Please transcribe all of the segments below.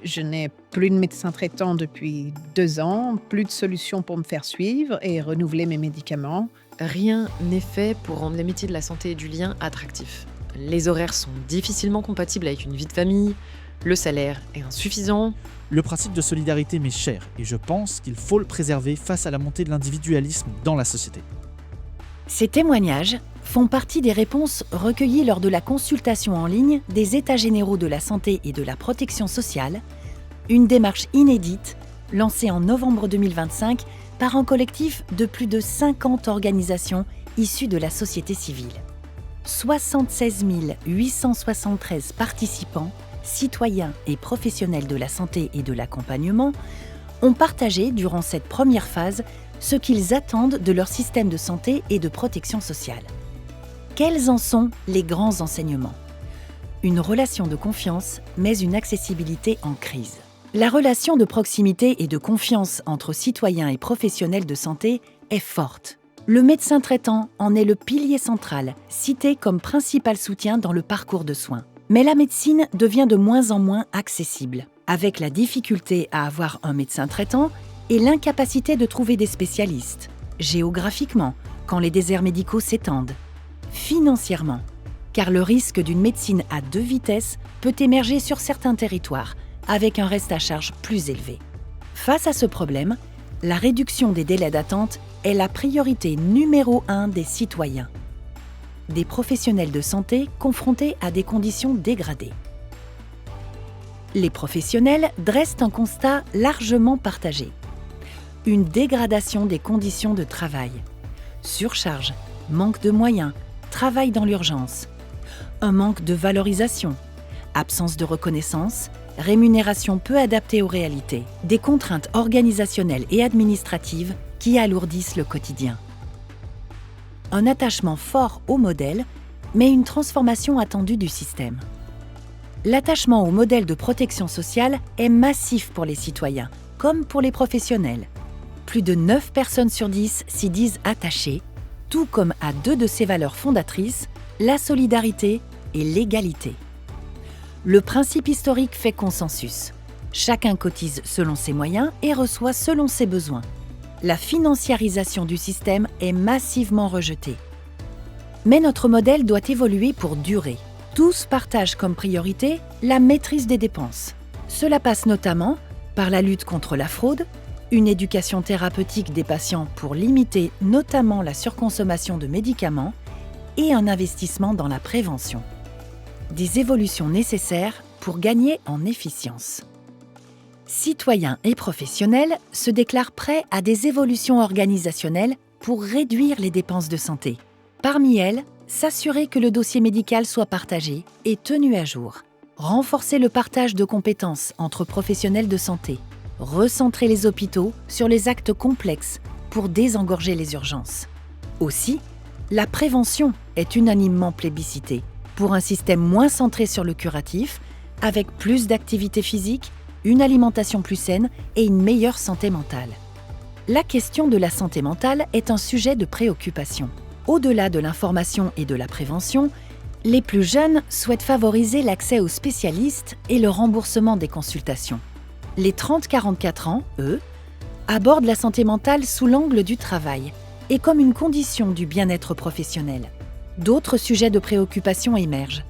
Je n'ai plus de médecin traitant depuis 2 ans, plus de solution pour me faire suivre et renouveler mes médicaments. Rien n'est fait pour rendre les métiers de la santé et du lien attractifs. Les horaires sont difficilement compatibles avec une vie de famille, le salaire est insuffisant. Le principe de solidarité m'est cher et je pense qu'il faut le préserver face à la montée de l'individualisme dans la société. Ces témoignages font partie des réponses recueillies lors de la consultation en ligne des États généraux de la santé et de la protection sociale, une démarche inédite lancée en novembre 2025 par un collectif de plus de 50 organisations issues de la société civile. 76 873 participants, citoyens et professionnels de la santé et de l'accompagnement, ont partagé durant cette première phase ce qu'ils attendent de leur système de santé et de protection sociale. Quels en sont les grands enseignements ? Une relation de confiance, mais une accessibilité en crise. La relation de proximité et de confiance entre citoyens et professionnels de santé est forte. Le médecin traitant en est le pilier central, cité comme principal soutien dans le parcours de soins. Mais la médecine devient de moins en moins accessible, avec la difficulté à avoir un médecin traitant et l'incapacité de trouver des spécialistes, géographiquement, quand les déserts médicaux s'étendent, financièrement, car le risque d'une médecine à 2 vitesses peut émerger sur certains territoires, avec un reste à charge plus élevé. Face à ce problème, la réduction des délais d'attente est la priorité numéro 1 des citoyens. Des professionnels de santé confrontés à des conditions dégradées. Les professionnels dressent un constat largement partagé. Une dégradation des conditions de travail. Surcharge, manque de moyens, travail dans l'urgence. Un manque de valorisation, absence de reconnaissance, rémunération peu adaptée aux réalités. Des contraintes organisationnelles et administratives qui alourdissent le quotidien. Un attachement fort au modèle, mais une transformation attendue du système. L'attachement au modèle de protection sociale est massif pour les citoyens, comme pour les professionnels. Plus de 9 personnes sur 10 s'y disent attachées, tout comme à 2 de ses valeurs fondatrices, la solidarité et l'égalité. Le principe historique fait consensus. Chacun cotise selon ses moyens et reçoit selon ses besoins. La financiarisation du système est massivement rejetée. Mais notre modèle doit évoluer pour durer. Tous partagent comme priorité la maîtrise des dépenses. Cela passe notamment par la lutte contre la fraude, une éducation thérapeutique des patients pour limiter notamment la surconsommation de médicaments et un investissement dans la prévention. Des évolutions nécessaires pour gagner en efficience. Citoyens et professionnels se déclarent prêts à des évolutions organisationnelles pour réduire les dépenses de santé. Parmi elles, s'assurer que le dossier médical soit partagé et tenu à jour. Renforcer le partage de compétences entre professionnels de santé. Recentrer les hôpitaux sur les actes complexes pour désengorger les urgences. Aussi, la prévention est unanimement plébiscitée pour un système moins centré sur le curatif, avec plus d'activité physique, une alimentation plus saine et une meilleure santé mentale. La question de la santé mentale est un sujet de préoccupation. Au-delà de l'information et de la prévention, les plus jeunes souhaitent favoriser l'accès aux spécialistes et le remboursement des consultations. Les 30-44 ans, eux, abordent la santé mentale sous l'angle du travail et comme une condition du bien-être professionnel. D'autres sujets de préoccupation émergent,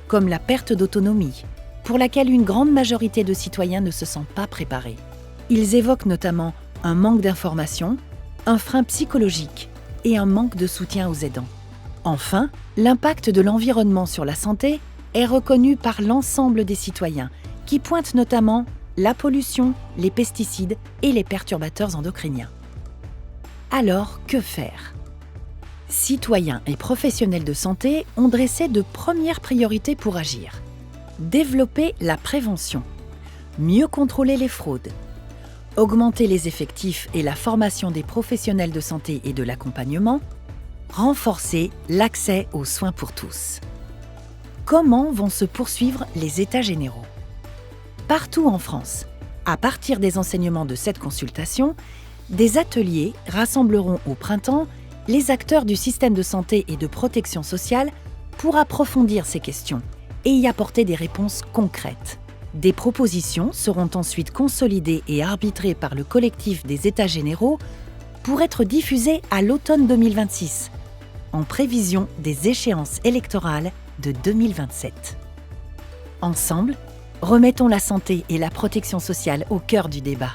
comme la perte d'autonomie, pour laquelle une grande majorité de citoyens ne se sentent pas préparés. Ils évoquent notamment un manque d'information, un frein psychologique et un manque de soutien aux aidants. Enfin, l'impact de l'environnement sur la santé est reconnu par l'ensemble des citoyens, qui pointent notamment la pollution, les pesticides et les perturbateurs endocriniens. Alors, que faire ? Citoyens et professionnels de santé ont dressé de premières priorités pour agir. Développer la prévention, mieux contrôler les fraudes, augmenter les effectifs et la formation des professionnels de santé et de l'accompagnement, renforcer l'accès aux soins pour tous. Comment vont se poursuivre les États généraux ? Partout en France, à partir des enseignements de cette consultation, des ateliers rassembleront au printemps les acteurs du système de santé et de protection sociale pour approfondir ces questions et y apporter des réponses concrètes. Des propositions seront ensuite consolidées et arbitrées par le collectif des États généraux pour être diffusées à l'automne 2026, en prévision des échéances électorales de 2027. Ensemble, remettons la santé et la protection sociale au cœur du débat.